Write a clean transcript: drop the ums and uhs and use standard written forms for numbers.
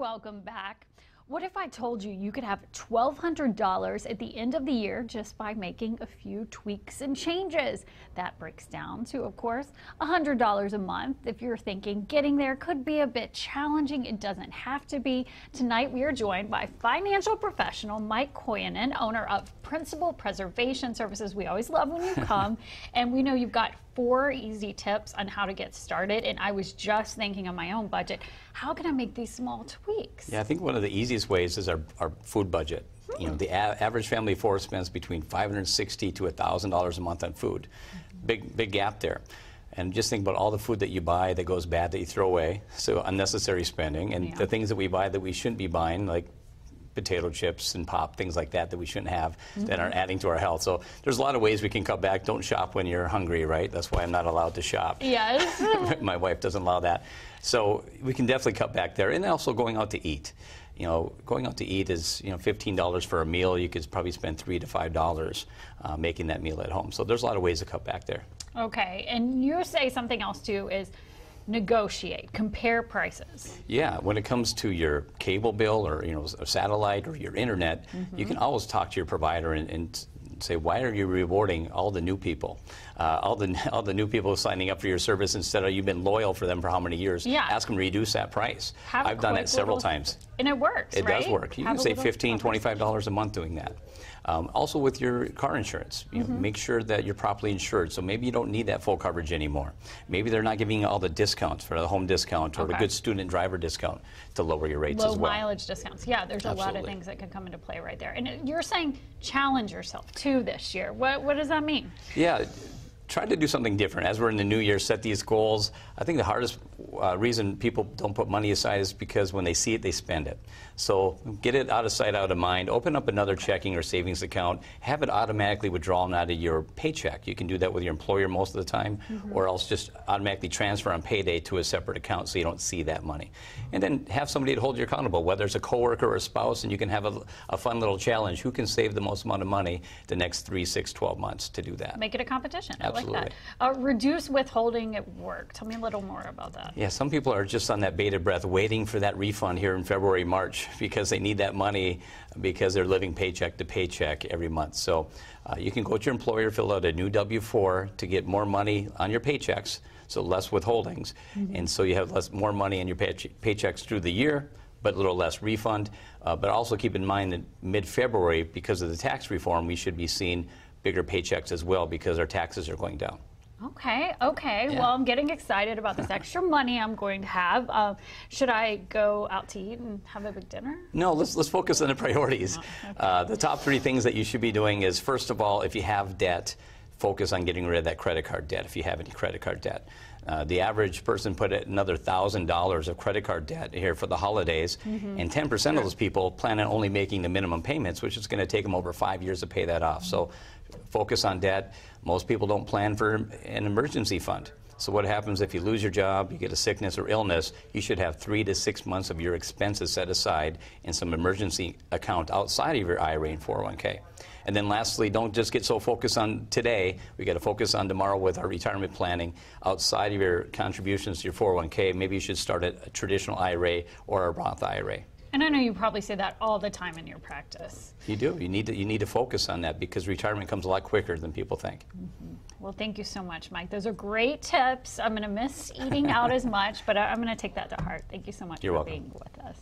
Welcome back. What if I told you you could have $1,200 at the end of the year just by making a few tweaks and changes? That breaks down to, of course, $100 a month. If you're thinking getting there could be a bit challenging, it doesn't have to be. Tonight we are joined by financial professional Mike Kojonen, owner of Principal Preservation Services. We always love when you come, and we know you've got 4 easy tips on how to get started. And I was just thinking of my own budget. How can I make these small tweaks? Yeah, I think one of the easiest ways is our food budget. You know, the average family of 4 spends between $560 to $1,000 a month on food. Big gap there. And just think about all the food that you buy that goes bad that you throw away, so unnecessary spending, and the things that we buy that we shouldn't be buying, like potato chips and pop, things like that we shouldn't have, that are adding to our health. So there's a lot of ways we can cut back. Don't shop when you're hungry, right? That's why I'm not allowed to shop. Yes. My wife doesn't allow that. So we can definitely cut back there. And also going out to eat. You know, going out to eat is, $15 for a meal. You could probably spend $3 to $5 making that meal at home. So there's a lot of ways to cut back there. Okay. And you say something else too is negotiate, compare prices. Yeah, when it comes to your cable bill or a satellite or your internet, you can always talk to your provider and say, why are you rewarding all the new people, all the new people signing up for your service instead of you've been loyal for them for how many years? Yeah. Ask them to reduce that price. I've done it several times. And it works, It right? does work. You can save $15, $25 a month doing that. Also with your car insurance, make sure that you're properly insured. So maybe you don't need that full coverage anymore. Maybe they're not giving you all the discounts for the home discount or the good student driver discount to lower your rates as well. Low mileage discounts. Yeah, there's a lot of things that could come into play right there. And you're saying challenge yourself too this year. What does that mean? Yeah. Try to do something different. As we're in the new year, set these goals. I think the hardest reason people don't put money aside is because when they see it, they spend it. So get it out of sight, out of mind. Open up another checking or savings account. Have it automatically withdrawn out of your paycheck. You can do that with your employer most of the time, or else just automatically transfer on payday to a separate account so you don't see that money. And then have somebody to hold you accountable, whether it's a coworker or a spouse, and you can have a fun little challenge. Who can save the most amount of money the next 3, 6, 12 months to do that? Make it a competition. Absolutely. Like that. Reduce withholding at work. Tell me a little more about that. Yeah, some people are just on that bated breath waiting for that refund here in February, March, because they need that money because they're living paycheck to paycheck every month. So you can go to your employer, fill out a new W-4 to get more money on your paychecks, so less withholdings. And so you have more money in your paychecks through the year, but a little less refund. But also keep in mind that mid-February, because of the tax reform, we should be seeing bigger paychecks as well because our taxes are going down. Okay. Yeah. Well, I'm getting excited about this extra money I'm going to have. Should I go out to eat and have a big dinner? No, let's focus on the priorities. The top 3 things that you should be doing is, first of all, if you have debt, focus on getting rid of that credit card debt if you have any credit card debt. The average person put another $1,000 of credit card debt here for the holidays, and 10% of those people plan on only making the minimum payments, which is going to take them over 5 years to pay that off. So focus on debt. Most people don't plan for an emergency fund. So what happens if you lose your job, you get a sickness or illness, you should have 3 to 6 months of your expenses set aside in some emergency account outside of your IRA and 401k. And then lastly, don't just get so focused on today. We got to focus on tomorrow with our retirement planning. Outside of your contributions to your 401k, maybe you should start a traditional IRA or a Roth IRA. And I know you probably say that all the time in your practice. You do. You need to focus on that because retirement comes a lot quicker than people think. Well, thank you so much, Mike. Those are great tips. I'm going to miss eating out as much, but I'm going to take that to heart. Thank you so much You're for welcome. being with us.